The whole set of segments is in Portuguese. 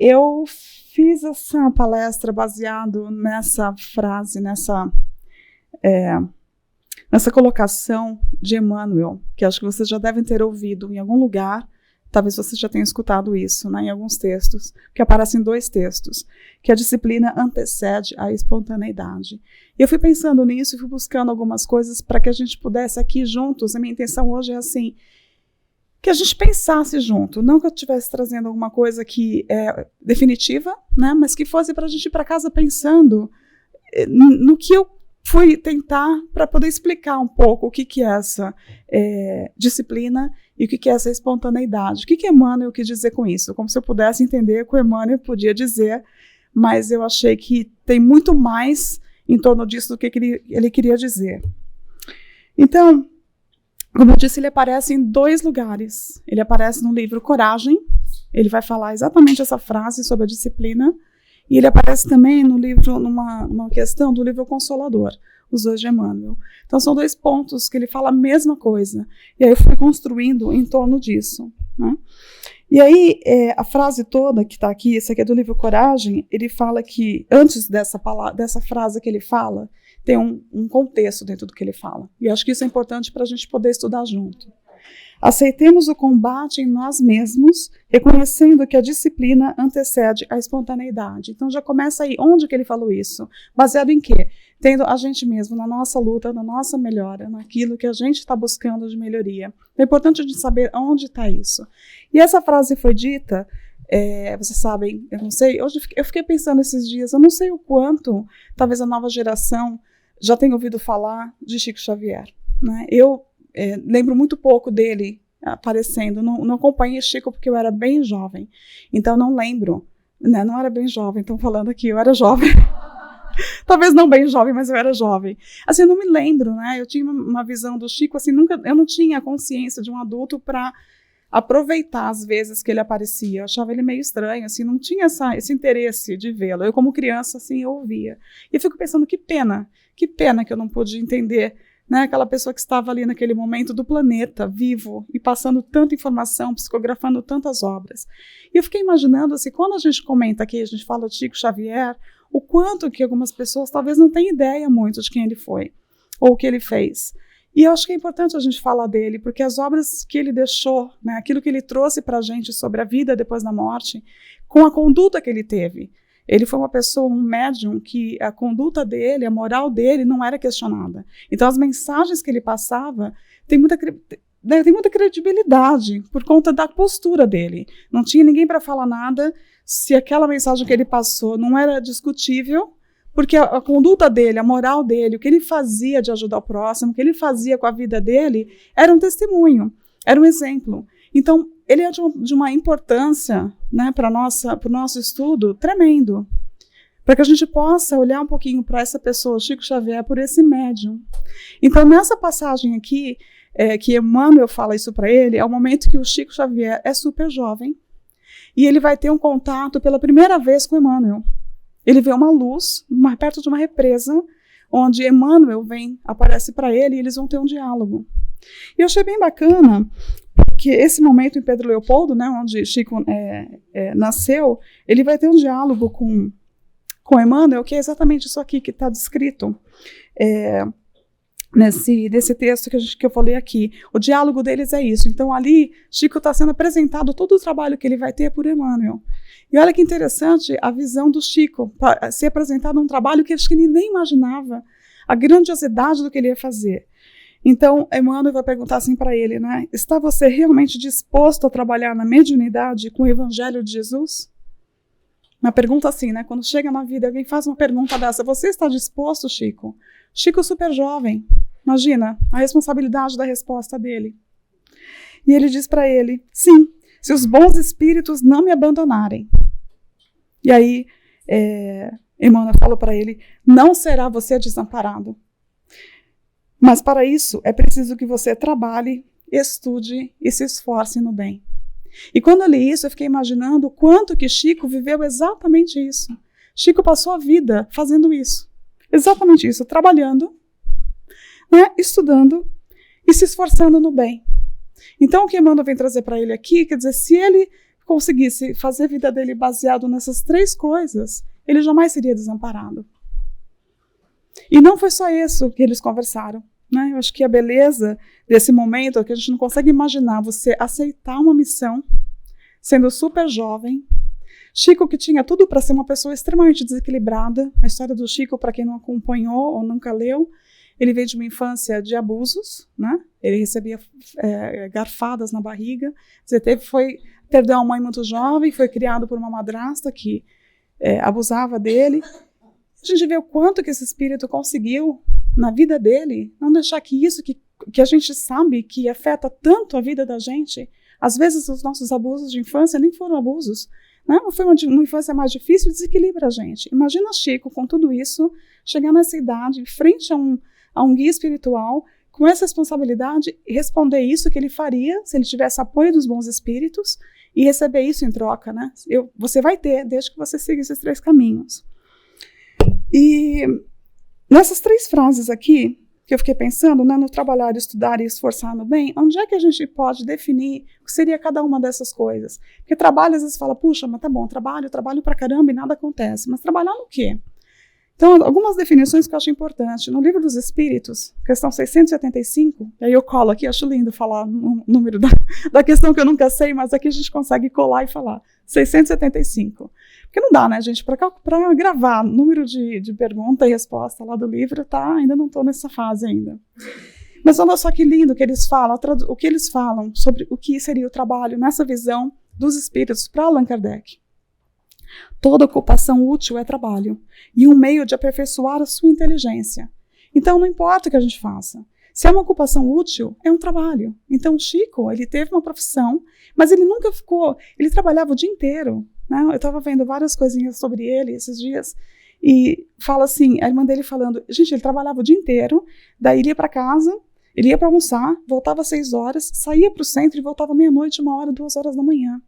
eu fiz essa palestra baseado nessa frase, nessa colocação de Emmanuel, que acho que vocês já devem ter ouvido em algum lugar, talvez vocês já tenham escutado isso, né, em alguns textos, que aparecem em 2 textos, que a disciplina antecede a espontaneidade. E eu fui pensando nisso e fui buscando algumas coisas para que a gente pudesse aqui juntos, a minha intenção hoje é assim, que a gente pensasse junto, não que eu estivesse trazendo alguma coisa que é definitiva, né, mas que fosse para a gente ir para casa pensando no que eu fui tentar para poder explicar um pouco o que é essa disciplina e o que é essa espontaneidade. O que Emmanuel quis dizer com isso? Como se eu pudesse entender o que o Emmanuel podia dizer, mas eu achei que tem muito mais em torno disso do que ele queria dizer. Então, como eu disse, ele aparece em 2 lugares. Ele aparece no livro Coragem, ele vai falar exatamente essa frase sobre a disciplina, e ele aparece também no livro, numa questão do livro Consolador, os 2 de Emmanuel. Então são 2 pontos que ele fala a mesma coisa, e aí eu fui construindo em torno disso, né? E aí, a frase toda que está aqui, esse aqui é do livro Coragem, ele fala que, antes dessa frase que ele fala, tem um contexto dentro do que ele fala. E acho que isso é importante para a gente poder estudar junto. Aceitemos o combate em nós mesmos, reconhecendo que a disciplina antecede a espontaneidade. Então já começa aí. Onde que ele falou isso? Baseado em quê? Tendo a gente mesmo na nossa luta, na nossa melhora, naquilo que a gente está buscando de melhoria. É importante a gente saber onde está isso. E essa frase foi dita, vocês sabem, eu não sei, hoje eu fiquei pensando esses dias, eu não sei o quanto, talvez a nova geração já tenha ouvido falar de Chico Xavier, né? Eu lembro muito pouco dele aparecendo, não acompanhei Chico porque eu era bem jovem, então não lembro, né? Não era bem jovem, então falando aqui, eu era jovem, talvez não bem jovem, mas eu era jovem, assim, eu não me lembro, né? Eu tinha uma visão do Chico, assim, eu não tinha a consciência de um adulto para aproveitar as vezes que ele aparecia, eu achava ele meio estranho, assim, não tinha esse interesse de vê-lo, eu como criança, assim, eu ouvia, e eu fico pensando, que pena que eu não pude entender, né, aquela pessoa que estava ali naquele momento do planeta, vivo, e passando tanta informação, psicografando tantas obras. E eu fiquei imaginando, assim, quando a gente comenta aqui, a gente fala de Chico Xavier, o quanto que algumas pessoas talvez não tenham ideia muito de quem ele foi, ou o que ele fez. E eu acho que é importante a gente falar dele, porque as obras que ele deixou, né, aquilo que ele trouxe para a gente sobre a vida depois da morte, com a conduta que ele teve. Ele foi uma pessoa, um médium, que a conduta dele, a moral dele não era questionada. Então as mensagens que ele passava têm muita credibilidade por conta da postura dele. Não tinha ninguém para falar nada se aquela mensagem que ele passou não era discutível, porque a conduta dele, a moral dele, o que ele fazia de ajudar o próximo, o que ele fazia com a vida dele, era um testemunho, era um exemplo. Então, ele é de uma importância, né, para o nosso estudo tremendo, para que a gente possa olhar um pouquinho para essa pessoa, Chico Xavier, por esse médium. Então, nessa passagem aqui, que Emmanuel fala isso para ele, é o momento que o Chico Xavier é super jovem, e ele vai ter um contato pela primeira vez com Emmanuel. Ele vê uma luz perto de uma represa, onde Emmanuel aparece para ele e eles vão ter um diálogo. E eu achei bem bacana, porque esse momento em Pedro Leopoldo, né, onde Chico nasceu, ele vai ter um diálogo com Emmanuel, que é exatamente isso aqui que está descrito nesse texto que eu falei aqui. O diálogo deles é isso. Então ali, Chico está sendo apresentado todo o trabalho que ele vai ter por Emmanuel. E olha que interessante a visão do Chico, ser apresentado um trabalho que acho que ele nem imaginava, a grandiosidade do que ele ia fazer. Então, Emmanuel vai perguntar assim para ele, né? Está você realmente disposto a trabalhar na mediunidade com o Evangelho de Jesus? Uma pergunta assim, né? Quando chega na vida, alguém faz uma pergunta dessa, você está disposto, Chico? Chico super jovem, imagina a responsabilidade da resposta dele. E ele diz para ele, sim, se os bons espíritos não me abandonarem. E aí, Emmanuel falou para ele, não será você desamparado. Mas para isso é preciso que você trabalhe, estude e se esforce no bem. E quando eu li isso, eu fiquei imaginando o quanto que Chico viveu exatamente isso. Chico passou a vida fazendo isso. Exatamente isso, trabalhando, né, estudando e se esforçando no bem. Então o que Emmanuel vem trazer para ele aqui, quer dizer, se ele conseguisse fazer a vida dele baseado nessas 3 coisas, ele jamais seria desamparado. E não foi só isso que eles conversaram, né? Eu acho que a beleza desse momento é que a gente não consegue imaginar você aceitar uma missão, sendo super jovem. Chico, que tinha tudo para ser uma pessoa extremamente desequilibrada. A história do Chico, para quem não acompanhou ou nunca leu, ele veio de uma infância de abusos, né? Ele recebia garfadas na barriga. Perdeu a mãe muito jovem, foi criado por uma madrasta que abusava dele. A gente vê o quanto que esse espírito conseguiu, na vida dele, não deixar que isso que a gente sabe que afeta tanto a vida da gente, às vezes os nossos abusos de infância nem foram abusos, né? Foi uma infância mais difícil, desequilibra a gente. Imagina Chico, com tudo isso, chegar nessa idade, frente a um guia espiritual, com essa responsabilidade, e responder isso que ele faria se ele tivesse apoio dos bons espíritos e receber isso em troca, né? Você vai ter, desde que você siga esses 3 caminhos. E nessas 3 frases aqui, que eu fiquei pensando, né, no trabalhar, estudar e esforçar no bem, onde é que a gente pode definir o que seria cada uma dessas coisas? Porque trabalho, às vezes, fala, puxa, mas tá bom, trabalho pra caramba e nada acontece. Mas trabalhar no quê? Então, algumas definições que eu acho importante. No Livro dos Espíritos, questão 675, e aí eu colo aqui, acho lindo falar o número da questão que eu nunca sei, mas aqui a gente consegue colar e falar. 675. Porque não dá, né, gente? Para gravar número de pergunta e resposta lá do livro, ainda não estou nessa fase ainda. Mas olha só que lindo que eles falam, o que eles falam sobre o que seria o trabalho nessa visão dos espíritos para Allan Kardec. Toda ocupação útil é trabalho e um meio de aperfeiçoar a sua inteligência. Então não importa o que a gente faça. Se é uma ocupação útil, é um trabalho. Então Chico, ele teve uma profissão, mas ele nunca ele trabalhava o dia inteiro. Né? Eu estava vendo várias coisinhas sobre ele esses dias, e fala assim, a irmã dele falando, gente, ele trabalhava o dia inteiro, daí ele ia para casa, ele ia para almoçar, voltava às 6 horas, saía para o centro e voltava meia-noite, 1h, 2 horas da manhã.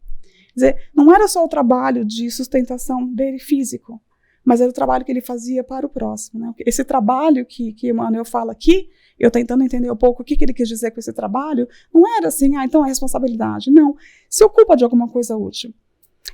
Quer dizer, não era só o trabalho de sustentação dele físico, mas era o trabalho que ele fazia para o próximo. Né? Esse trabalho que Emmanuel fala aqui, eu tentando entender um pouco o que ele quis dizer com esse trabalho, não era assim, então é responsabilidade. Não, se ocupa de alguma coisa útil.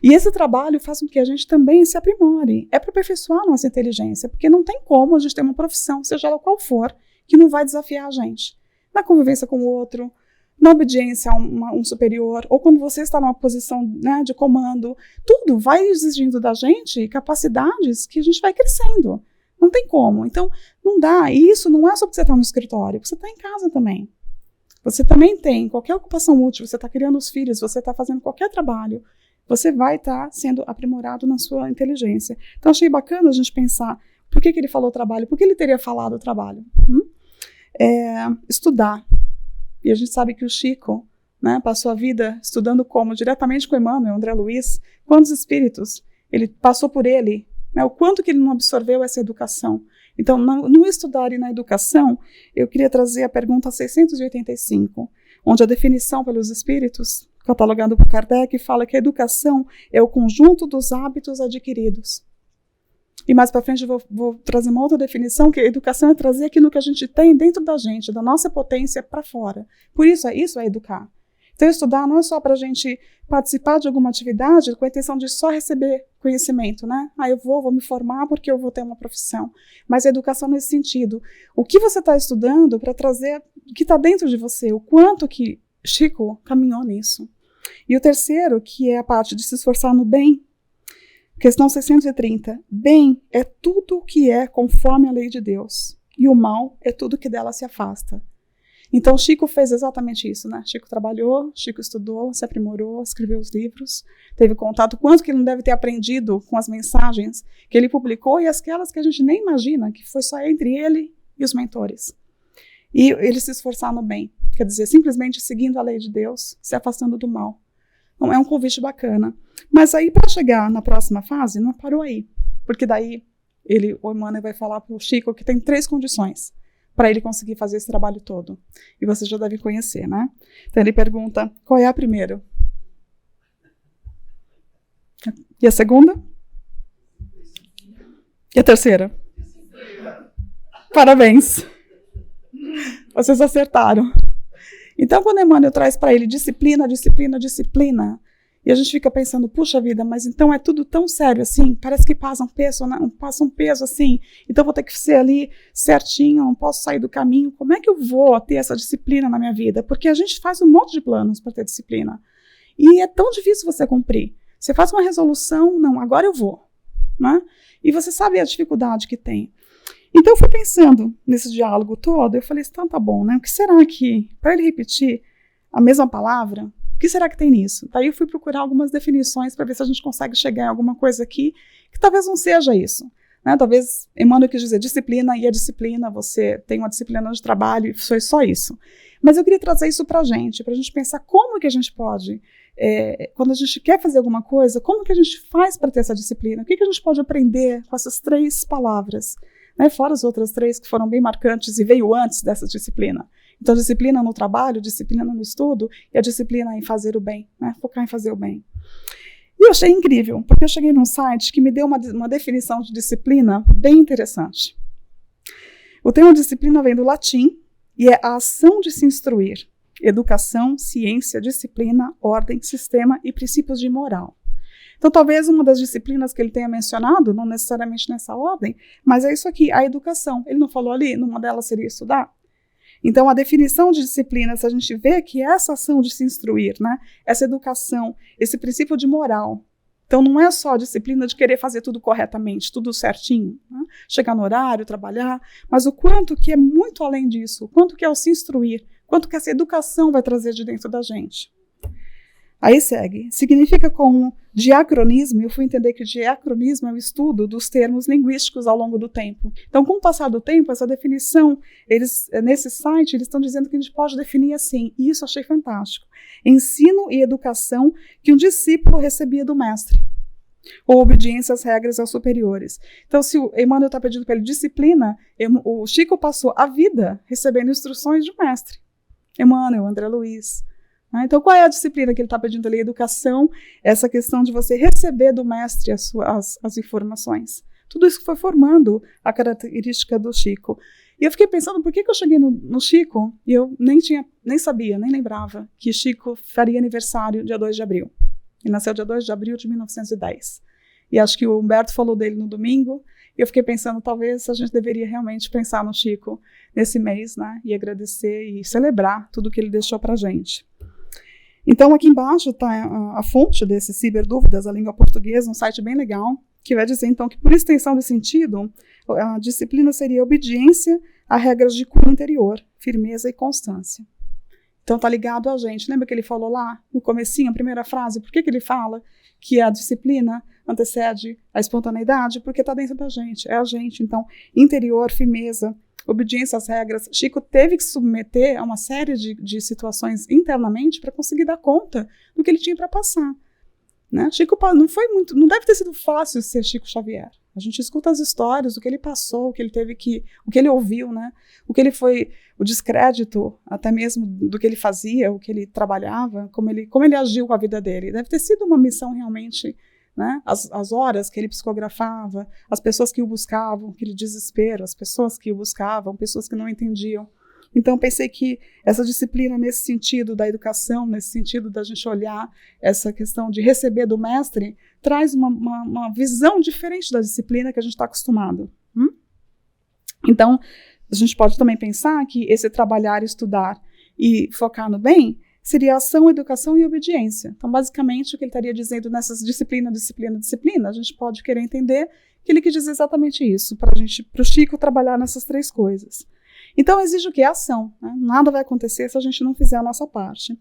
E esse trabalho faz com que a gente também se aprimore. É para aperfeiçoar a nossa inteligência, porque não tem como a gente ter uma profissão, seja ela qual for, que não vai desafiar a gente. Na convivência com o outro, na obediência a um superior, ou quando você está numa posição, né, de comando, tudo vai exigindo da gente capacidades que a gente vai crescendo. Não tem como. Então, não dá. E isso não é só porque você está no escritório, você está em casa também. Você também tem qualquer ocupação útil, você está criando os filhos, você está fazendo qualquer trabalho, você vai estar sendo aprimorado na sua inteligência. Então, achei bacana a gente pensar por que ele falou trabalho, por que ele teria falado trabalho. Estudar. E a gente sabe que o Chico, né, passou a vida estudando diretamente com Emmanuel, André Luiz, quantos espíritos ele passou por ele, né, o quanto que ele não absorveu essa educação. Então, no estudar e na educação, eu queria trazer a pergunta 685, onde a definição pelos espíritos, catalogado por Kardec, fala que a educação é o conjunto dos hábitos adquiridos. E mais para frente eu vou trazer uma outra definição, que a educação é trazer aquilo que a gente tem dentro da gente, da nossa potência para fora. Por isso é educar. Então estudar não é só para a gente participar de alguma atividade com a intenção de só receber conhecimento, né? Eu vou me formar porque eu vou ter uma profissão. Mas a educação nesse sentido. O que você está estudando para trazer o que está dentro de você, o quanto que Chico caminhou nisso. E o terceiro, que é a parte de se esforçar no bem, questão 630. Bem é tudo o que é conforme a lei de Deus, e o mal é tudo que dela se afasta. Então Chico fez exatamente isso, né? Chico trabalhou, Chico estudou, se aprimorou, escreveu os livros, teve contato, quanto que ele não deve ter aprendido com as mensagens que ele publicou e aquelas que a gente nem imagina, que foi só entre ele e os mentores. E ele se esforçar no bem, quer dizer, simplesmente seguindo a lei de Deus, se afastando do mal. Então é um convite bacana. Mas aí, para chegar na próxima fase, não parou aí. Porque daí, o Emmanuel vai falar para o Chico que tem 3 condições para ele conseguir fazer esse trabalho todo. E você já deve conhecer, né? Então ele pergunta, qual é a primeira? E a segunda? E a terceira? Parabéns! Vocês acertaram. Então, quando Emmanuel traz para ele disciplina, disciplina, disciplina, E a gente fica pensando, puxa vida, mas então é tudo tão sério assim? Parece que passa um peso assim, então vou ter que ser ali certinho, não posso sair do caminho. Como é que eu vou ter essa disciplina na minha vida? Porque a gente faz um monte de planos para ter disciplina. E é tão difícil você cumprir. Você faz uma resolução, não, agora eu vou. Né? E você sabe a dificuldade que tem. Então eu fui pensando nesse diálogo todo, eu falei, então tá bom, né? O que será que, para ele repetir a mesma palavra, o que será que tem nisso? Daí eu fui procurar algumas definições para ver se a gente consegue chegar em alguma coisa aqui que talvez não seja isso. Né? Talvez Emmanuel quis dizer disciplina, e a disciplina, você tem uma disciplina de trabalho e foi só isso. Mas eu queria trazer isso para a gente pensar como que a gente pode, quando a gente quer fazer alguma coisa, como que a gente faz para ter essa disciplina? O que a gente pode aprender com essas 3 palavras? Né? Fora as outras 3 que foram bem marcantes e veio antes dessa disciplina. Então, disciplina no trabalho, disciplina no estudo e a disciplina em fazer o bem, né? Focar em fazer o bem. E eu achei incrível, porque eu cheguei num site que me deu uma definição de disciplina bem interessante. O termo disciplina vem do latim e é a ação de se instruir. Educação, ciência, disciplina, ordem, sistema e princípios de moral. Então, talvez uma das disciplinas que ele tenha mencionado, não necessariamente nessa ordem, mas é isso aqui, a educação. Ele não falou ali, numa delas seria estudar? Então, a definição de disciplina, se a gente vê que essa ação de se instruir, né, essa educação, esse princípio de moral, então não é só a disciplina de querer fazer tudo corretamente, tudo certinho, né, chegar no horário, trabalhar, mas o quanto que é muito além disso, o quanto que é o se instruir, quanto que essa educação vai trazer de dentro da gente. Aí segue, significa como diacronismo, e eu fui entender que diacronismo é o estudo dos termos linguísticos ao longo do tempo. Então, com o passar do tempo, essa definição, nesse site, eles estão dizendo que a gente pode definir assim, e isso eu achei fantástico. Ensino e educação que um discípulo recebia do mestre, ou obediência às regras aos superiores. Então, se o Emmanuel está pedindo para ele disciplina, o Chico passou a vida recebendo instruções de um mestre. Emmanuel, André Luiz. Então, qual é a disciplina que ele está pedindo ali? Educação, essa questão de você receber do mestre as informações. Tudo isso foi formando a característica do Chico. E eu fiquei pensando, por que eu cheguei no Chico e eu nem sabia, nem lembrava que Chico faria aniversário dia 2 de abril. Ele nasceu dia 2 de abril de 1910. E acho que o Humberto falou dele no domingo, e eu fiquei pensando, talvez a gente deveria realmente pensar no Chico nesse mês, né? E agradecer e celebrar tudo que ele deixou pra gente. Então, aqui embaixo está a fonte desse Ciberdúvidas, a língua portuguesa, um site bem legal, que vai dizer, então, que por extensão de sentido, a disciplina seria obediência a regras de cura interior, firmeza e constância. Então, está ligado a gente. Lembra que ele falou lá, no comecinho, a primeira frase, por que ele fala que a disciplina antecede a espontaneidade? Porque está dentro da gente, é a gente. Então, interior, firmeza, obediência às regras. Chico teve que se submeter a uma série de situações internamente para conseguir dar conta do que ele tinha para passar. Né? Chico não deve ter sido fácil ser Chico Xavier. A gente escuta as histórias, o que ele passou, o que ele ouviu, né? O que ele foi, o descrédito até mesmo do que ele fazia, o que ele trabalhava, como ele agiu com a vida dele. Deve ter sido uma missão realmente, né? As horas que ele psicografava, as pessoas que o buscavam, aquele desespero, as pessoas que o buscavam, pessoas que não entendiam. Então, pensei que essa disciplina, nesse sentido da educação, nesse sentido da gente olhar essa questão de receber do mestre, traz uma visão diferente da disciplina que a gente está acostumado. Então, a gente pode também pensar que esse trabalhar, estudar e focar no bem seria ação, educação e obediência. Então, basicamente, o que ele estaria dizendo nessas disciplina, a gente pode querer entender que ele quis dizer exatamente isso, para o Chico trabalhar nessas 3 coisas. Então, exige o quê? Ação. Né? Nada vai acontecer se a gente não fizer a nossa parte.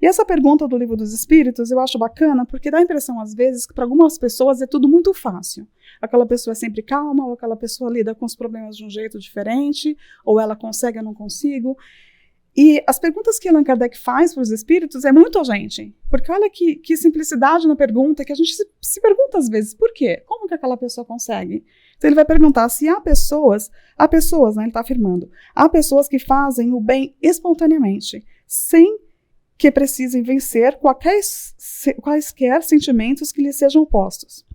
E essa pergunta do Livro dos Espíritos eu acho bacana, porque dá a impressão, às vezes, que para algumas pessoas é tudo muito fácil. Aquela pessoa é sempre calma, ou aquela pessoa lida com os problemas de um jeito diferente, ou ela consegue, eu não consigo. E as perguntas que Allan Kardec faz para os espíritos é muito a gente. Porque olha que simplicidade na pergunta, que a gente se pergunta às vezes, por quê? Como que aquela pessoa consegue? Então ele vai perguntar se há pessoas, né, ele está afirmando, há pessoas que fazem o bem espontaneamente, sem que precisem vencer quaisquer sentimentos que lhes sejam opostos.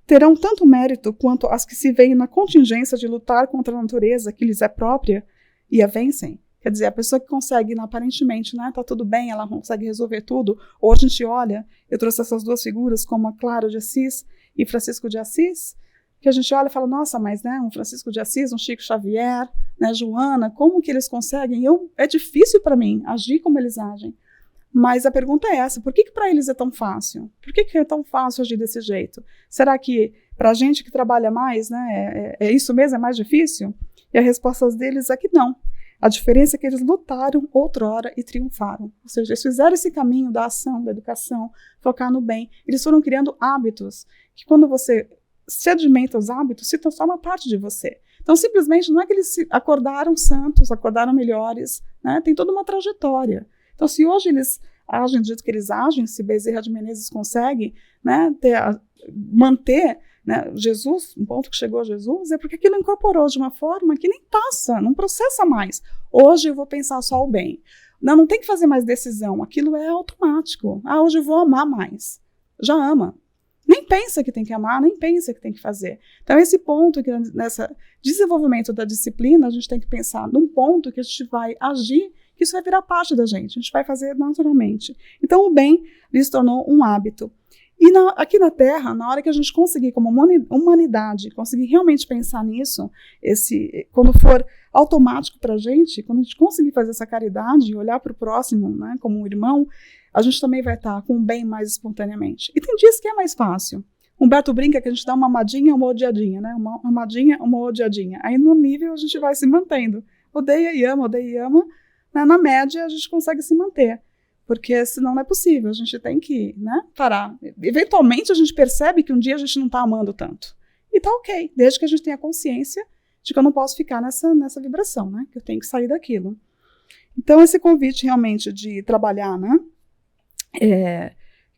Terão tanto mérito quanto as que se veem na contingência de lutar contra a natureza que lhes é própria e a vencem. Quer dizer, a pessoa que consegue, aparentemente, né, tá tudo bem, ela consegue resolver tudo, ou a gente olha, eu trouxe essas duas figuras, como a Clara de Assis e Francisco de Assis, que a gente olha e fala, nossa, mas né, um Francisco de Assis, um Chico Xavier, né, Joana, como que eles conseguem? É difícil para mim agir como eles agem. Mas a pergunta é essa, por que para eles é tão fácil? Por que é tão fácil agir desse jeito? Será que para a gente que trabalha mais, né, é isso mesmo, é mais difícil? E a resposta deles é que não. A diferença é que eles lutaram outrora e triunfaram. Ou seja, eles fizeram esse caminho da ação, da educação, focar no bem. Eles foram criando hábitos que quando você sedimenta os hábitos, se transforma parte de você. Então, simplesmente, não é que eles acordaram santos, acordaram melhores, né? Tem toda uma trajetória. Então, se hoje eles agem do jeito que eles agem, se Bezerra de Menezes consegue, né, manter, né, Jesus, um ponto que chegou a Jesus, é porque aquilo incorporou de uma forma que nem passa, não processa mais. Hoje eu vou pensar só o bem. Não tem que fazer mais decisão, aquilo é automático. Hoje eu vou amar mais. Já ama. Nem pensa que tem que amar, nem pensa que tem que fazer. Então, esse ponto, que nesse desenvolvimento da disciplina, a gente tem que pensar num ponto que a gente vai agir, que isso vai virar parte da gente, a gente vai fazer naturalmente. Então, o bem lhe se tornou um hábito. E aqui na Terra, na hora que a gente conseguir, como humanidade, conseguir realmente pensar nisso, quando for automático para a gente, quando a gente conseguir fazer essa caridade e olhar para o próximo, né, como um irmão, a gente também vai estar com o bem mais espontaneamente. E tem dias que é mais fácil. Humberto brinca que a gente dá uma amadinha, uma odiadinha, né? Uma amadinha, uma odiadinha. Aí no nível a gente vai se mantendo. Odeia e ama, né? Na média a gente consegue se manter. Porque senão não é possível, a gente tem que, né, parar. Eventualmente a gente percebe que um dia a gente não está amando tanto. E tá ok, desde que a gente tenha consciência de que eu não posso ficar nessa vibração, né? Que eu tenho que sair daquilo. Então esse convite realmente de trabalhar, né?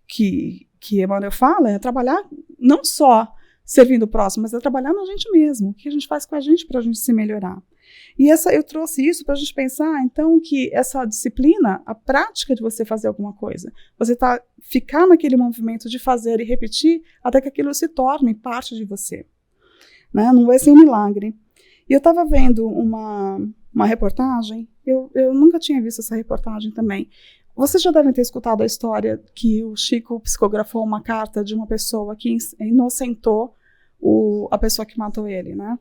Que Emmanuel fala, é trabalhar não só servindo o próximo, mas é trabalhar na gente mesmo, o que a gente faz com a gente para a gente se melhorar. E eu trouxe isso para a gente pensar, então, que essa disciplina, a prática de você fazer alguma coisa, você ficar naquele movimento de fazer e repetir até que aquilo se torne parte de você. Né? Não vai ser um milagre. E eu estava vendo uma reportagem, eu nunca tinha visto essa reportagem também. Vocês já devem ter escutado a história que o Chico psicografou uma carta de uma pessoa que inocentou a pessoa que matou ele, né?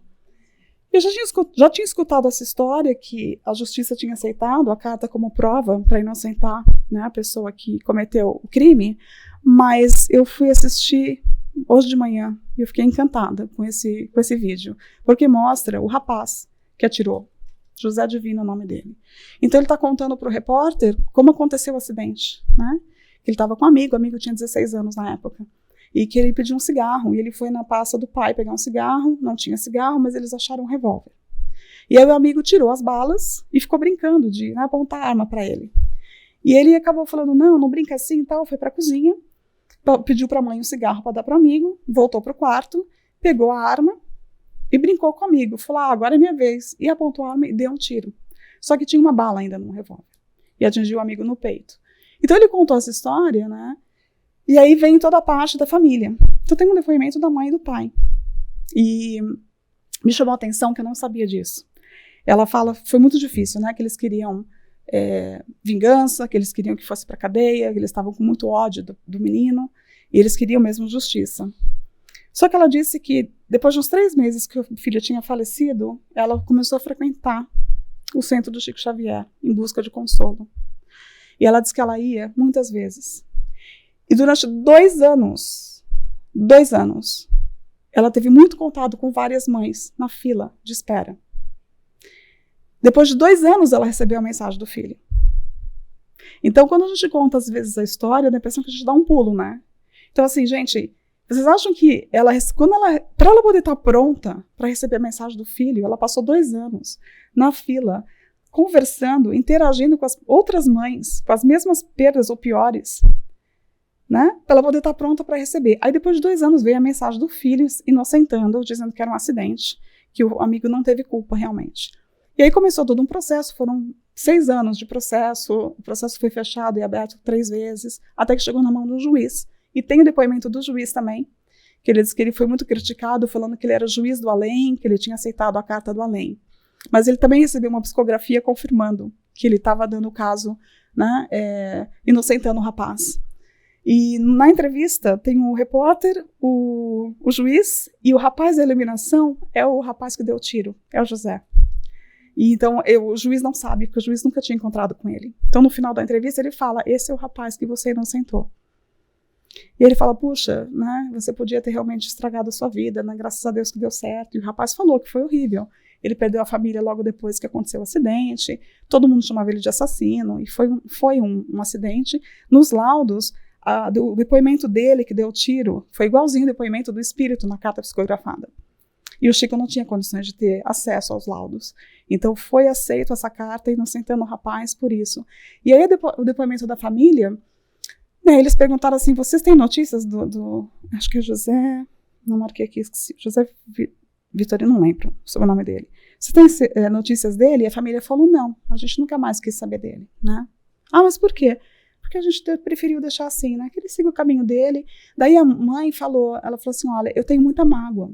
Eu já tinha escutado essa história que a justiça tinha aceitado a carta como prova para inocentar, né, a pessoa que cometeu o crime, mas eu fui assistir hoje de manhã e eu fiquei encantada com esse vídeo, porque mostra o rapaz que atirou. José Divino é o nome dele. Então ele está contando para o repórter como aconteceu o acidente, né? Que ele estava com o amigo tinha 16 anos na época, e que ele pediu um cigarro, e ele foi na pasta do pai pegar um cigarro, não tinha cigarro, mas eles acharam um revólver. E aí o amigo tirou as balas e ficou brincando de, né, apontar a arma para ele. E ele acabou falando, não brinca assim e tal, foi para a cozinha, pediu para a mãe um cigarro para dar para o amigo, voltou para o quarto, pegou a arma, e brincou com o amigo, falou, agora é minha vez, e apontou a arma e deu um tiro. Só que tinha uma bala ainda no revólver, e atingiu o amigo no peito. Então ele contou essa história, né, e aí vem toda a parte da família. Então tem um depoimento da mãe e do pai, e me chamou a atenção que eu não sabia disso. Ela fala, foi muito difícil, né, que eles queriam vingança, que eles queriam que fosse para a cadeia, que eles estavam com muito ódio do menino, e eles queriam mesmo justiça. Só que ela disse que depois de uns 3 meses que o filho tinha falecido, ela começou a frequentar o centro do Chico Xavier em busca de consolo. E ela disse que ela ia muitas vezes. E durante 2 anos, ela teve muito contato com várias mães na fila de espera. Depois de 2 anos, ela recebeu a mensagem do filho. Então, quando a gente conta, às vezes, a história, dá a impressão que a gente dá um pulo, né? Então, assim, gente, vocês acham que para ela poder estar pronta para receber a mensagem do filho, ela passou 2 anos na fila, conversando, interagindo com as outras mães, com as mesmas perdas ou piores, né? Para ela poder estar pronta para receber. Aí depois de 2 anos veio a mensagem do filho inocentando, dizendo que era um acidente, que o amigo não teve culpa realmente. E aí começou todo um processo, foram 6 anos de processo, o processo foi fechado e aberto 3 vezes, até que chegou na mão do juiz. E tem o depoimento do juiz também, que ele disse que ele foi muito criticado, falando que ele era juiz do além, que ele tinha aceitado a carta do além. Mas ele também recebeu uma psicografia confirmando que ele estava dando o caso, né, inocentando o rapaz. E na entrevista tem o repórter, o juiz, e o rapaz da eliminação é o rapaz que deu o tiro, é o José. E então o juiz não sabe, porque o juiz nunca tinha encontrado com ele. Então no final da entrevista ele fala, esse é o rapaz que você inocentou. E ele fala, puxa, né, você podia ter realmente estragado a sua vida, né, graças a Deus que deu certo. E o rapaz falou que foi horrível. Ele perdeu a família logo depois que aconteceu o acidente, todo mundo chamava ele de assassino, e foi um acidente. Nos laudos, do depoimento dele que deu o tiro, foi igualzinho o depoimento do espírito na carta psicografada. E o Chico não tinha condições de ter acesso aos laudos. Então foi aceito essa carta, inocentando o rapaz por isso. E aí o depoimento da família, né, eles perguntaram assim, vocês têm notícias acho que é José, não marquei aqui, esqueci, José Vitorino, não lembro sobre o nome dele. Você tem notícias dele? E a família falou, não, a gente nunca mais quis saber dele, né? Ah, mas por quê? Porque a gente preferiu deixar assim, né? Que ele siga o caminho dele. Daí a mãe falou, ela falou assim, olha, eu tenho muita mágoa.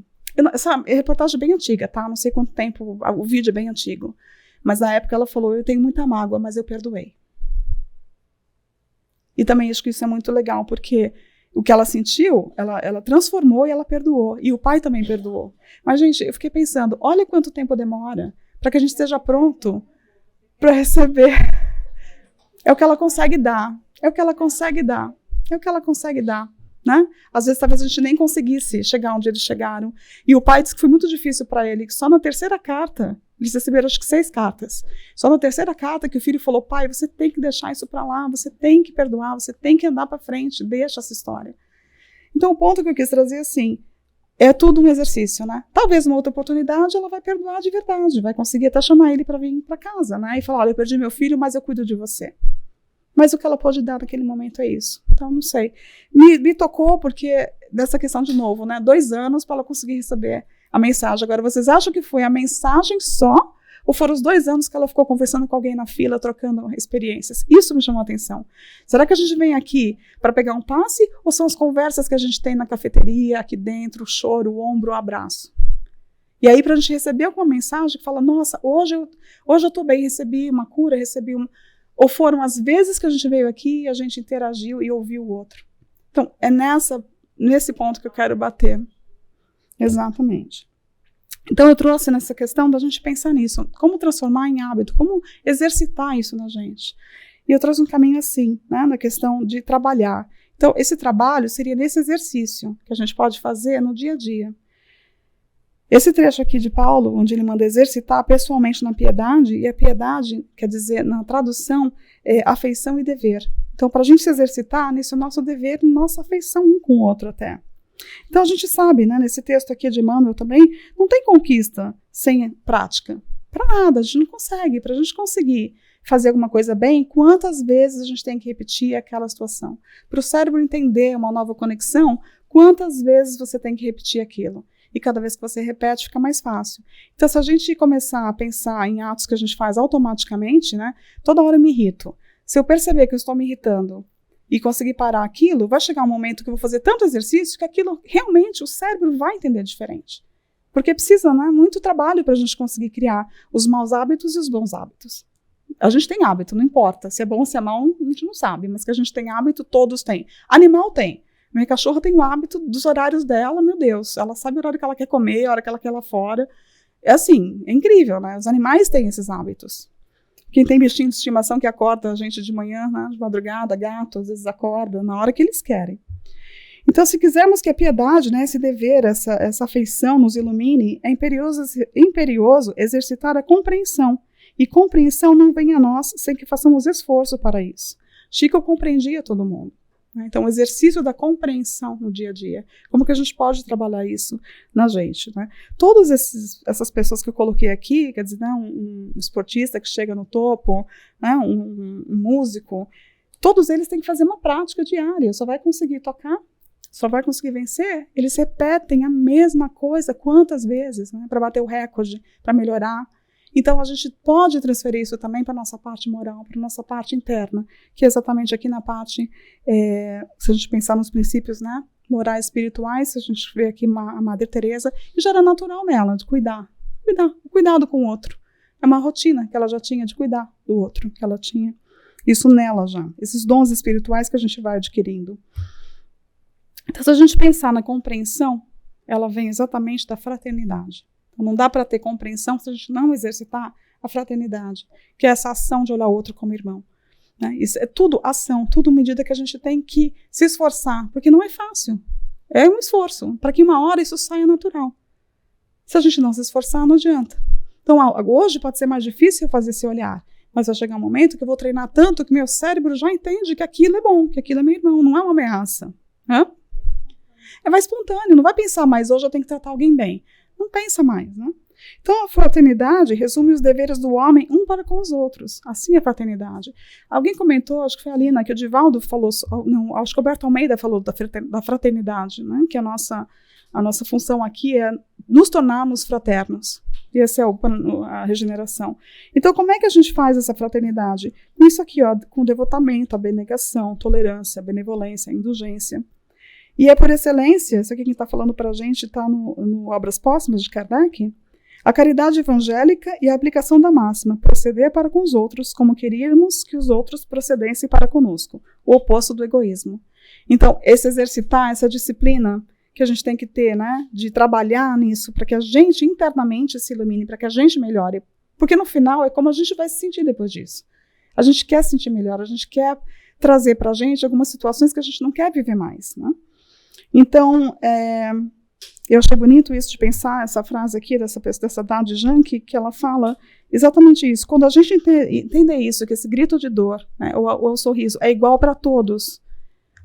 Essa reportagem é bem antiga, tá? Não sei quanto tempo, o vídeo é bem antigo. Mas na época ela falou, eu tenho muita mágoa, mas eu perdoei. E também acho que isso é muito legal, porque o que ela sentiu, ela transformou e ela perdoou. E o pai também perdoou. Mas, gente, eu fiquei pensando, olha quanto tempo demora para que a gente esteja pronto para receber. É o que ela consegue dar. É o que ela consegue dar. É o que ela consegue dar. Né? Às vezes, talvez a gente nem conseguisse chegar onde eles chegaram. E o pai disse que foi muito difícil para ele, que só na terceira carta, eles receberam acho que 6 cartas, só na terceira carta que o filho falou, pai, você tem que deixar isso para lá, você tem que perdoar, você tem que andar para frente, deixa essa história. Então o ponto que eu quis trazer assim, é tudo um exercício, né? Talvez uma outra oportunidade ela vai perdoar de verdade, vai conseguir até chamar ele para vir para casa, né? E falar, olha, eu perdi meu filho, mas eu cuido de você. Mas o que ela pode dar naquele momento é isso. Então, não sei. Me tocou porque, dessa questão de novo, né? 2 anos para ela conseguir receber a mensagem. Agora, vocês acham que foi a mensagem só? Ou foram os 2 anos que ela ficou conversando com alguém na fila, trocando experiências? Isso me chamou a atenção. Será que a gente vem aqui para pegar um passe? Ou são as conversas que a gente tem na cafeteria, aqui dentro, o choro, o ombro, o abraço? E aí, para a gente receber alguma mensagem que fala, nossa, hoje eu estou bem, recebi uma cura, recebi um... Ou foram as vezes que a gente veio aqui e a gente interagiu e ouviu o outro. Então, é nesse ponto que eu quero bater. Exatamente. Então, eu trouxe nessa questão da gente pensar nisso. Como transformar em hábito, como exercitar isso na gente. E eu trouxe um caminho assim, né, na questão de trabalhar. Então, esse trabalho seria nesse exercício que a gente pode fazer no dia a dia. Esse trecho aqui de Paulo, onde ele manda exercitar pessoalmente na piedade, e a piedade, quer dizer, na tradução, é afeição e dever. Então, para a gente se exercitar, nesse é o nosso dever, nossa afeição um com o outro até. Então, a gente sabe, né, nesse texto aqui de Emmanuel também, não tem conquista sem prática. Para nada, a gente não consegue. Para a gente conseguir fazer alguma coisa bem, quantas vezes a gente tem que repetir aquela situação? Para o cérebro entender uma nova conexão, quantas vezes você tem que repetir aquilo? E cada vez que você repete, fica mais fácil. Então, se a gente começar a pensar em atos que a gente faz automaticamente, né, toda hora eu me irrito. Se eu perceber que eu estou me irritando e conseguir parar aquilo, vai chegar um momento que eu vou fazer tanto exercício que aquilo realmente o cérebro vai entender diferente. Porque precisa, né, muito trabalho para a gente conseguir criar os maus hábitos e os bons hábitos. A gente tem hábito, não importa. Se é bom ou se é mal, a gente não sabe. Mas que a gente tem hábito, todos têm. Animal tem. Minha cachorra tem o hábito dos horários dela, meu Deus, ela sabe o horário que ela quer comer, a hora que ela quer ir lá fora. É assim, é incrível, né? Os animais têm esses hábitos. Quem tem bichinho de estimação que acorda a gente de manhã, né, de madrugada, gato, às vezes acorda na hora que eles querem. Então, se quisermos que a piedade, né, esse dever, essa afeição nos ilumine, é imperioso exercitar a compreensão. E compreensão não vem a nós sem que façamos esforço para isso. Chico compreendia todo mundo. Então, o exercício da compreensão no dia a dia. Como que a gente pode trabalhar isso na gente, né? Todas essas pessoas que eu coloquei aqui, quer dizer, né, um esportista que chega no topo, né, um músico, todos eles têm que fazer uma prática diária. Só vai conseguir tocar, só vai conseguir vencer. Eles repetem a mesma coisa quantas vezes, né, para bater o recorde, para melhorar. Então, a gente pode transferir isso também para a nossa parte moral, para a nossa parte interna, que é exatamente aqui na parte, se a gente pensar nos princípios, né, morais espirituais, se a gente vê aqui a Madre Teresa, e já era natural nela, de cuidar. O cuidado com o outro. É uma rotina que ela já tinha de cuidar do outro, que ela tinha isso nela já. Esses dons espirituais que a gente vai adquirindo. Então, se a gente pensar na compreensão, ela vem exatamente da fraternidade. Então, não dá para ter compreensão se a gente não exercitar a fraternidade, que é essa ação de olhar o outro como irmão. Né? Isso é tudo ação, tudo medida que a gente tem que se esforçar, porque não é fácil. É um esforço, para que uma hora isso saia natural. Se a gente não se esforçar, não adianta. Então, hoje pode ser mais difícil fazer esse olhar, mas vai chegar um momento que eu vou treinar tanto que meu cérebro já entende que aquilo é bom, que aquilo é meu irmão, não é uma ameaça. Vai espontâneo, não vai pensar mais, hoje eu tenho que tratar alguém bem. Não pensa mais, né? Então, a fraternidade resume os deveres do homem um para com os outros. Assim é a fraternidade. Alguém comentou, acho que foi a Lina, que o Divaldo falou, não, acho que o Berto Almeida falou da fraternidade, né? Que a nossa função aqui é nos tornarmos fraternos. E essa é a regeneração. Então, como é que a gente faz essa fraternidade? Com isso aqui, com devotamento, abnegação, tolerância, benevolência, indulgência. E é por excelência, isso aqui quem está falando para a gente está no Obras Póstumas de Kardec, a caridade evangélica e a aplicação da máxima, proceder para com os outros como queríamos que os outros procedessem para conosco, o oposto do egoísmo. Então, esse exercitar, essa disciplina que a gente tem que ter, né, de trabalhar nisso, para que a gente internamente se ilumine, para que a gente melhore, porque no final é como a gente vai se sentir depois disso. A gente quer se sentir melhor, a gente quer trazer para a gente algumas situações que a gente não quer viver mais, né? Então, eu achei bonito isso de pensar, essa frase aqui dessa Dade Jank, que ela fala exatamente isso. Quando a gente entender isso, que esse grito de dor, né, ou o sorriso, é igual para todos.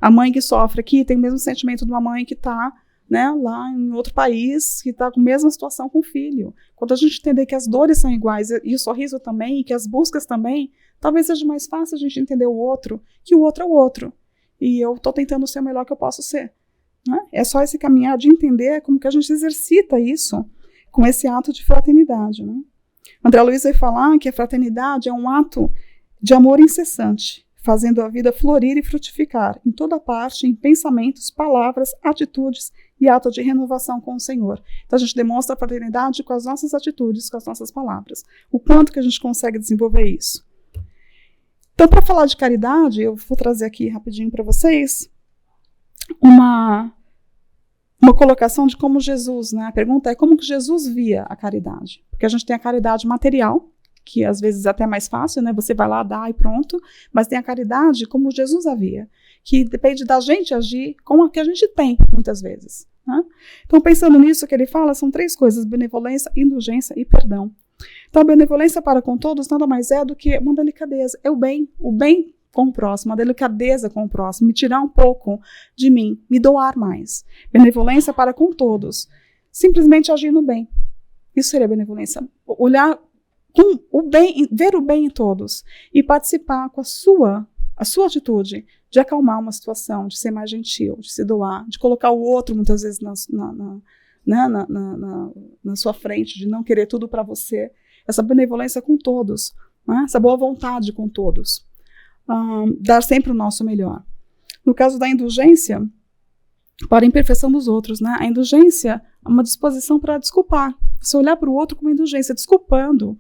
A mãe que sofre aqui tem o mesmo sentimento de uma mãe que está, né, lá em outro país, que está com a mesma situação com o filho. Quando a gente entender que as dores são iguais, e o sorriso também, e que as buscas também, talvez seja mais fácil a gente entender o outro, que o outro é o outro. E eu estou tentando ser o melhor que eu posso ser. Né? É só esse caminhar de entender como que a gente exercita isso com esse ato de fraternidade. Né? André Luiz vai falar que a fraternidade é um ato de amor incessante, fazendo a vida florir e frutificar em toda parte, em pensamentos, palavras, atitudes e ato de renovação com o Senhor. Então a gente demonstra a fraternidade com as nossas atitudes, com as nossas palavras. O quanto que a gente consegue desenvolver isso. Então, para falar de caridade, eu vou trazer aqui rapidinho para vocês uma colocação de como Jesus, né? A pergunta é como que Jesus via a caridade. Porque a gente tem a caridade material, que às vezes é até mais fácil, né? Você vai lá, dá e pronto. Mas tem a caridade como Jesus a via, que depende da gente agir com o que a gente tem, muitas vezes. Né? Então, pensando nisso que ele fala, são 3 coisas: benevolência, indulgência e perdão. Então, a benevolência para com todos nada mais é do que uma delicadeza. É o bem com o próximo, a delicadeza com o próximo, me tirar um pouco de mim, me doar mais. Benevolência para com todos, simplesmente agir no bem. Isso seria benevolência. Olhar com o bem, ver o bem em todos e participar com a sua atitude de acalmar uma situação, de ser mais gentil, de se doar, de colocar o outro muitas vezes na sua frente, de não querer tudo para você. Essa benevolência com todos, né? Essa boa vontade com todos. Dar sempre o nosso melhor. No caso da indulgência, para a imperfeição dos outros, né? A indulgência é uma disposição para desculpar. Você olhar para o outro com uma indulgência, desculpando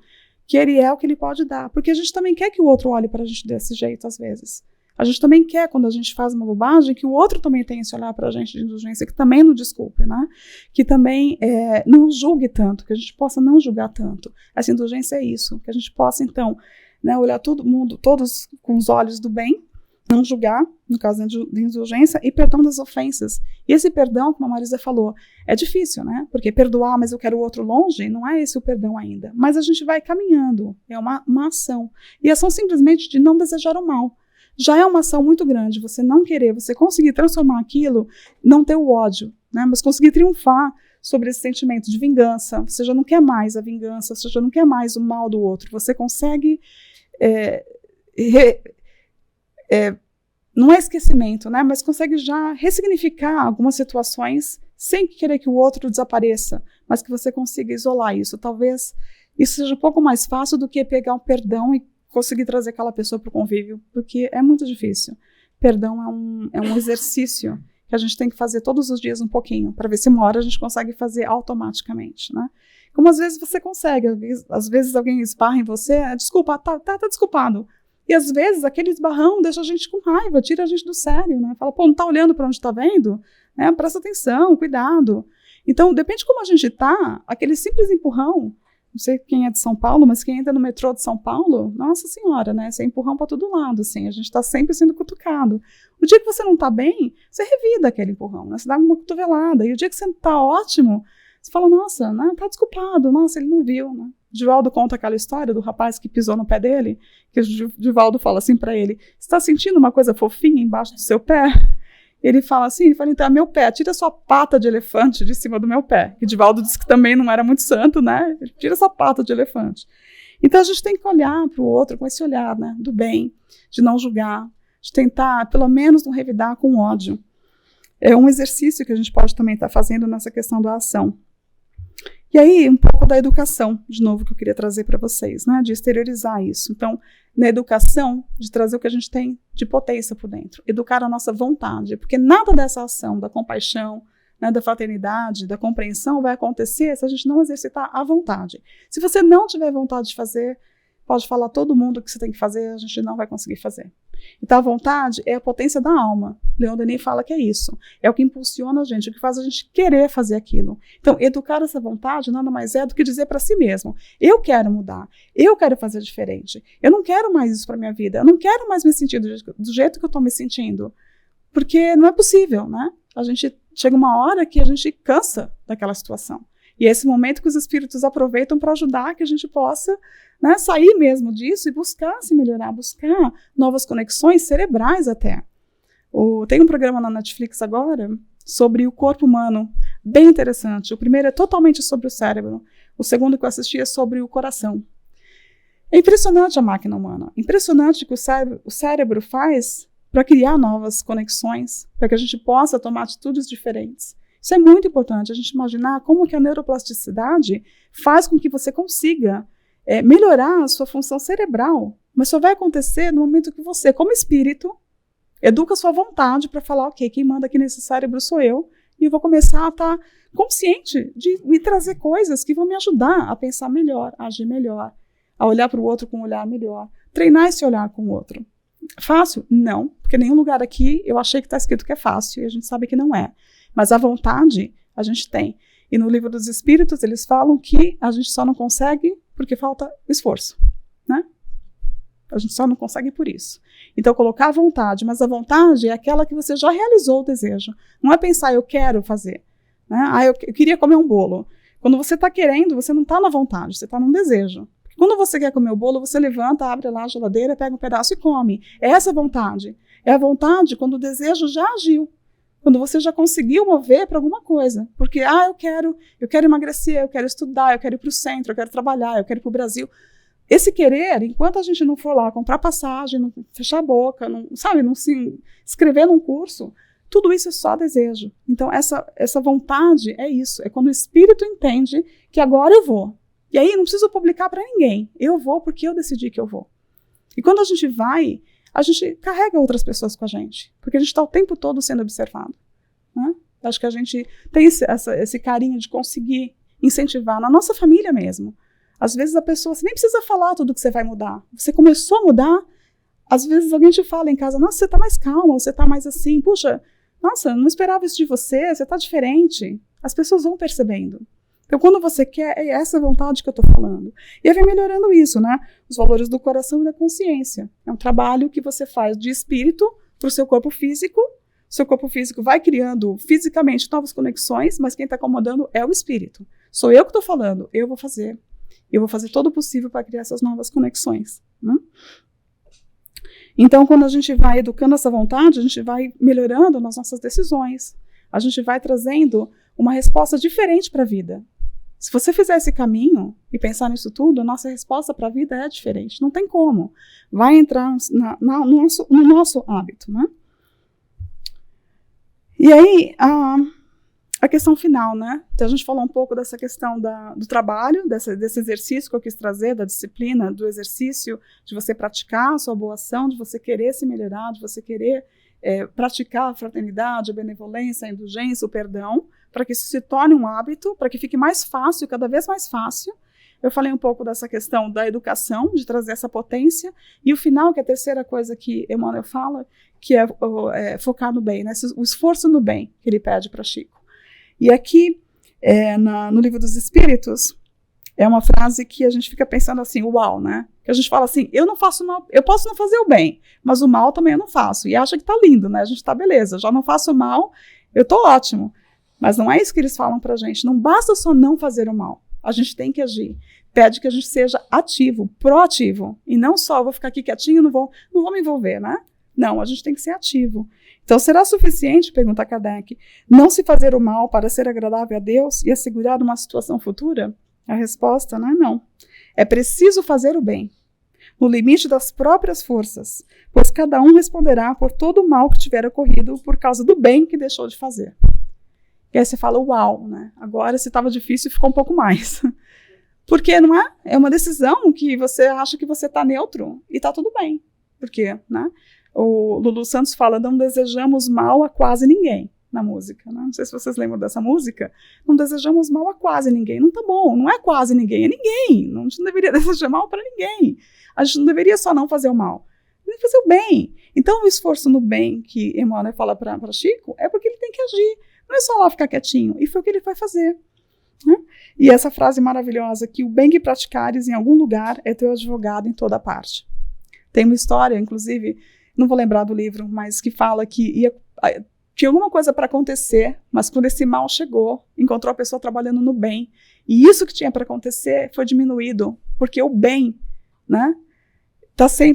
que ele é o que ele pode dar. Porque a gente também quer que o outro olhe para a gente desse jeito, às vezes. A gente também quer, quando a gente faz uma bobagem, que o outro também tenha esse olhar para a gente de indulgência, que também nos desculpe, né? Que também não julgue tanto, que a gente possa não julgar tanto. Essa indulgência é isso, que a gente possa, então, né, olhar todo mundo, todos com os olhos do bem, não julgar, no caso de indulgência, e perdão das ofensas. E esse perdão, como a Marisa falou, é difícil, né? Porque perdoar, mas eu quero o outro longe, não é esse o perdão ainda. Mas a gente vai caminhando, é uma ação. E a ação simplesmente de não desejar o mal. Já é uma ação muito grande, você não querer, você conseguir transformar aquilo, não ter o ódio, né? Mas conseguir triunfar sobre esse sentimento de vingança. Você já não quer mais a vingança, você já não quer mais o mal do outro. Você consegue... não é esquecimento, né? Mas consegue já ressignificar algumas situações sem querer que o outro desapareça, mas que você consiga isolar isso. Talvez isso seja um pouco mais fácil do que pegar um perdão e conseguir trazer aquela pessoa para o convívio, porque é muito difícil. Perdão é um exercício que a gente tem que fazer todos os dias um pouquinho, para ver se uma hora a gente consegue fazer automaticamente, né? Como às vezes você consegue, às vezes alguém esbarra em você, desculpa, tá desculpado. E às vezes aquele esbarrão deixa a gente com raiva, tira a gente do sério, né? Fala, pô, não tá olhando para onde tá vendo? Né? Presta atenção, cuidado. Então, depende de como a gente tá, aquele simples empurrão, não sei quem é de São Paulo, mas quem entra no metrô de São Paulo, nossa senhora, né? Você é empurrão para todo lado, assim, a gente tá sempre sendo cutucado. O dia que você não tá bem, você revida aquele empurrão, né? Você dá uma cotovelada. E o dia que você tá ótimo, você fala, nossa, né? Tá desculpado, nossa, ele não viu, né? Divaldo conta aquela história do rapaz que pisou no pé dele, que o Divaldo fala assim para ele, você tá sentindo uma coisa fofinha embaixo do seu pé? Ele fala assim, então é meu pé, tira sua pata de elefante de cima do meu pé. E Divaldo disse que também não era muito santo, né? Ele tira essa pata de elefante. Então a gente tem que olhar para o outro com esse olhar, né? Do bem, de não julgar, de tentar, pelo menos, não revidar com ódio. É um exercício que a gente pode também estar fazendo nessa questão da ação. E aí, um pouco da educação, de novo, que eu queria trazer para vocês, né? De exteriorizar isso. Então, na educação, de trazer o que a gente tem de potência por dentro. Educar a nossa vontade, porque nada dessa ação, da compaixão, né, da fraternidade, da compreensão, vai acontecer se a gente não exercitar a vontade. Se você não tiver vontade de fazer, pode falar todo mundo o que você tem que fazer, a gente não vai conseguir fazer. Então, a vontade é a potência da alma. Leon Denis fala que é isso. É o que impulsiona a gente, o que faz a gente querer fazer aquilo. Então, educar essa vontade nada mais é do que dizer para si mesmo, eu quero mudar, eu quero fazer diferente, eu não quero mais isso para minha vida, eu não quero mais me sentir do jeito que eu estou me sentindo, porque não é possível, né? A gente chega uma hora que a gente cansa daquela situação. E é esse momento que os espíritos aproveitam para ajudar que a gente possa, né, sair mesmo disso e buscar se melhorar, buscar novas conexões cerebrais até. Tem um programa na Netflix agora sobre o corpo humano, bem interessante. O primeiro é totalmente sobre o cérebro. O segundo que eu assisti é sobre o coração. É impressionante a máquina humana. Impressionante o que o cérebro faz para criar novas conexões, para que a gente possa tomar atitudes diferentes. Isso é muito importante, a gente imaginar como que a neuroplasticidade faz com que você consiga melhorar a sua função cerebral, mas só vai acontecer no momento que você, como espírito, educa a sua vontade para falar, ok, quem manda aqui nesse cérebro sou eu, e eu vou começar a estar consciente de me trazer coisas que vão me ajudar a pensar melhor, a agir melhor, a olhar para o outro com um olhar melhor, treinar esse olhar com o outro. Fácil? Não, porque nenhum lugar aqui eu achei que está escrito que é fácil, e a gente sabe que não é. Mas a vontade a gente tem. E no Livro dos Espíritos eles falam que a gente só não consegue porque falta esforço, né? A gente só não consegue por isso. Então colocar a vontade, mas a vontade é aquela que você já realizou o desejo. Não é pensar, eu quero fazer. Né? Eu queria comer um bolo. Quando você está querendo, você não está na vontade, você está num desejo. Quando você quer comer o bolo, você levanta, abre lá a geladeira, pega um pedaço e come. É essa a vontade. É a vontade quando o desejo já agiu. Quando você já conseguiu mover para alguma coisa. Porque, eu quero emagrecer, eu quero estudar, eu quero ir para o centro, eu quero trabalhar, eu quero ir para o Brasil. Esse querer, enquanto a gente não for lá comprar passagem, não fechar a boca, não se inscrever num curso, tudo isso é só desejo. Então, essa vontade é isso. É quando o espírito entende que agora eu vou. E aí, não preciso publicar para ninguém. Eu vou porque eu decidi que eu vou. E quando a gente vai, a gente carrega outras pessoas com a gente, porque a gente está o tempo todo sendo observado. Né? Acho que a gente tem esse carinho de conseguir incentivar na nossa família mesmo. Às vezes a pessoa, você nem precisa falar tudo que você vai mudar. Você começou a mudar, às vezes alguém te fala em casa, nossa, você está mais calma, você está mais assim, puxa, nossa, não esperava isso de você está diferente. As pessoas vão percebendo. Então, quando você quer, é essa vontade que eu estou falando. E aí vem melhorando isso, né? Os valores do coração e da consciência. É um trabalho que você faz de espírito para o seu corpo físico. Seu corpo físico vai criando fisicamente novas conexões, mas quem está comandando é o espírito. Sou eu que estou falando, eu vou fazer. Eu vou fazer todo o possível para criar essas novas conexões. Né? Então, quando a gente vai educando essa vontade, a gente vai melhorando nas nossas decisões. A gente vai trazendo uma resposta diferente para a vida. Se você fizer esse caminho e pensar nisso tudo, a nossa resposta para a vida é diferente. Não tem como. Vai entrar no nosso hábito. Né? E aí, a questão final, né? Então, a gente falou um pouco dessa questão do trabalho, desse exercício que eu quis trazer, da disciplina, do exercício, de você praticar a sua boa ação, de você querer se melhorar, de você querer praticar a fraternidade, a benevolência, a indulgência, o perdão, para que isso se torne um hábito, para que fique mais fácil, cada vez mais fácil. Eu falei um pouco dessa questão da educação, de trazer essa potência, e o final, que é a terceira coisa que Emmanuel fala, que é focar no bem, né? O esforço no bem que ele pede para Chico. E aqui, no Livro dos Espíritos, é uma frase que a gente fica pensando assim, uau, né? Que a gente fala assim, eu não faço mal, eu posso não fazer o bem, mas o mal também eu não faço. E acha que tá lindo, né? A gente tá beleza, já não faço o mal, eu tô ótimo. Mas não é isso que eles falam pra gente, não basta só não fazer o mal. A gente tem que agir. Pede que a gente seja ativo, proativo. E não só vou ficar aqui quietinho, não vou me envolver, né? Não, a gente tem que ser ativo. Então, será suficiente, pergunta Kardec, não se fazer o mal para ser agradável a Deus e assegurar uma situação futura? A resposta não é não. É preciso fazer o bem, no limite das próprias forças, pois cada um responderá por todo o mal que tiver ocorrido por causa do bem que deixou de fazer. E aí você fala, uau, né? Agora se estava difícil, ficou um pouco mais. Porque não é? É uma decisão que você acha que você está neutro e está tudo bem. Por quê? Né? O Lulu Santos fala, não desejamos mal a quase ninguém, na música. Né? Não sei se vocês lembram dessa música. Não desejamos mal a quase ninguém. Não tá bom, não é quase ninguém, é ninguém. A gente não deveria desejar mal para ninguém. A gente não deveria só não fazer o mal. Tem que fazer o bem. Então o esforço no bem que Emmanuel fala para Chico é porque ele tem que agir. Não é só lá ficar quietinho. E foi o que ele vai fazer. Né? E essa frase maravilhosa, que o bem que praticares em algum lugar é teu advogado em toda parte. Tem uma história, inclusive, não vou lembrar do livro, mas que fala que tinha alguma coisa para acontecer, mas quando esse mal chegou, encontrou a pessoa trabalhando no bem. E isso que tinha para acontecer foi diminuído, porque o bem, né,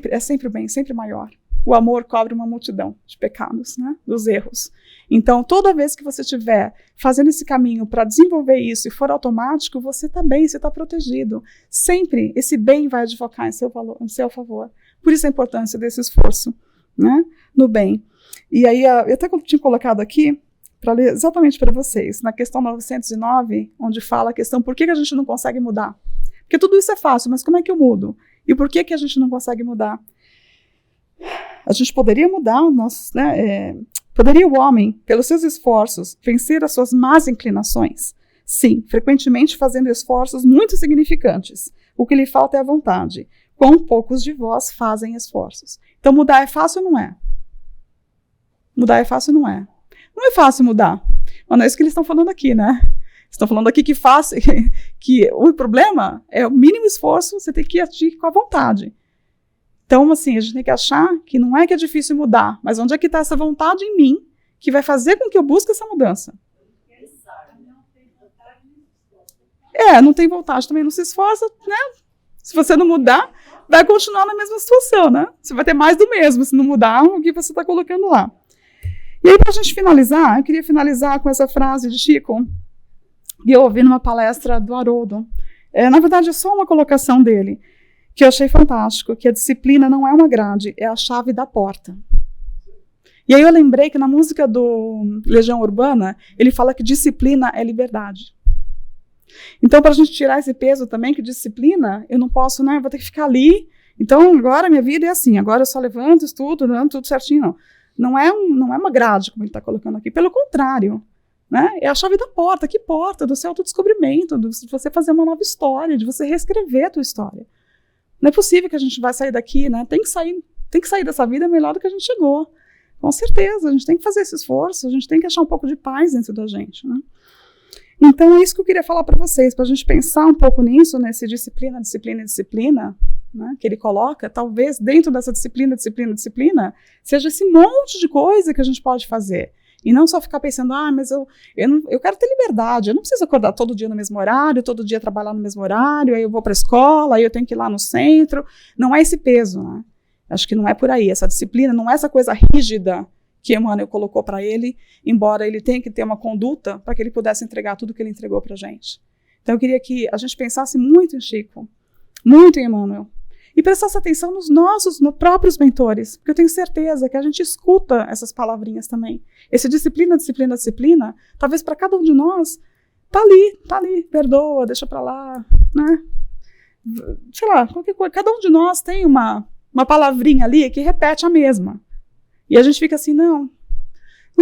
é sempre o bem, sempre maior. O amor cobre uma multidão de pecados, né, dos erros. Então, toda vez que você estiver fazendo esse caminho para desenvolver isso e for automático, você está bem, você está protegido. Sempre esse bem vai advocar em seu favor. Por isso a importância desse esforço, né, no bem. E aí, eu até tinha colocado aqui, para ler exatamente para vocês, na questão 909, onde fala a questão por que a gente não consegue mudar. Porque tudo isso é fácil, mas como é que eu mudo? E por que a gente não consegue mudar? A gente poderia mudar, poderia o homem, pelos seus esforços, vencer as suas más inclinações? Sim, frequentemente fazendo esforços muito significantes. O que lhe falta é a vontade. Quão poucos de vós fazem esforços? Então mudar é fácil ou não é? Mudar é fácil ou não é? Não é fácil mudar. Mas não é isso que eles estão falando aqui, né? Estão falando aqui que o problema é o mínimo esforço, você tem que agir com a vontade. Então, assim, a gente tem que achar que não é que é difícil mudar, mas onde é que está essa vontade em mim que vai fazer com que eu busque essa mudança? Não tem vontade, também não se esforça, né? Se você não mudar, vai continuar na mesma situação, né? Você vai ter mais do mesmo, se não mudar o que você está colocando lá. E aí, para a gente finalizar, eu queria finalizar com essa frase de Chico, que eu ouvi numa palestra do Haroldo. Na verdade, é só uma colocação dele, que eu achei fantástico, que a disciplina não é uma grade, é a chave da porta. E aí eu lembrei que na música do Legião Urbana, ele fala que disciplina é liberdade. Então, para a gente tirar esse peso também, que disciplina, eu não posso, né, eu vou ter que ficar ali, então agora minha vida é assim, agora eu só levanto, estudo, tudo certinho, não é uma grade, como ele está colocando aqui, pelo contrário, né, é a chave da porta, que porta? Do seu autodescobrimento, de você fazer uma nova história, de você reescrever a tua história. Não é possível que a gente vai sair daqui, né? Tem que sair dessa vida melhor do que a gente chegou. Com certeza, a gente tem que fazer esse esforço, a gente tem que achar um pouco de paz dentro da gente, né? Então, é isso que eu queria falar para vocês, para a gente pensar um pouco nisso, nesse disciplina, né, que ele coloca. Talvez dentro dessa disciplina, seja esse monte de coisa que a gente pode fazer. E não só ficar pensando, mas eu quero ter liberdade, eu não preciso acordar todo dia no mesmo horário, todo dia trabalhar no mesmo horário, aí eu vou para a escola, aí eu tenho que ir lá no centro. Não é esse peso, né? Acho que não é por aí. Essa disciplina não é essa coisa rígida que Emmanuel colocou para ele, embora ele tenha que ter uma conduta para que ele pudesse entregar tudo que ele entregou para a gente. Então eu queria que a gente pensasse muito em Chico, muito em Emmanuel, e prestasse atenção nos próprios mentores, porque eu tenho certeza que a gente escuta essas palavrinhas também. Esse disciplina, talvez para cada um de nós, tá ali, perdoa, deixa para lá, né? Sei lá, qualquer coisa. Cada um de nós tem uma palavrinha ali que repete a mesma. E a gente fica assim, não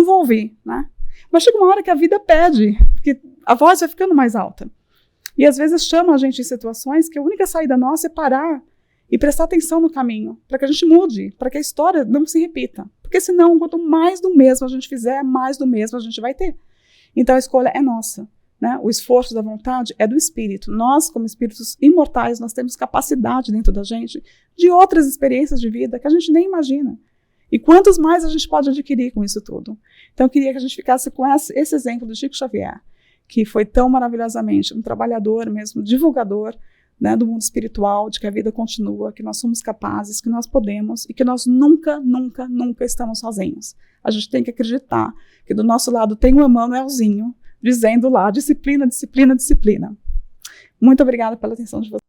vou ouvir, né? Mas chega uma hora que a vida pede, porque a voz vai ficando mais alta. E às vezes chama a gente em situações que a única saída nossa é parar e prestar atenção no caminho, para que a gente mude, para que a história não se repita. Porque senão, quanto mais do mesmo a gente fizer, mais do mesmo a gente vai ter. Então a escolha é nossa, né? O esforço da vontade é do espírito. Nós, como espíritos imortais, nós temos capacidade dentro da gente de outras experiências de vida que a gente nem imagina. E quantos mais a gente pode adquirir com isso tudo? Então eu queria que a gente ficasse com esse exemplo do Chico Xavier, que foi tão maravilhosamente um trabalhador mesmo, divulgador, né, do mundo espiritual, de que a vida continua, que nós somos capazes, que nós podemos e que nós nunca, nunca, nunca estamos sozinhos. A gente tem que acreditar que do nosso lado tem um Emmanuelzinho dizendo lá, disciplina, disciplina, disciplina. Muito obrigada pela atenção de vocês.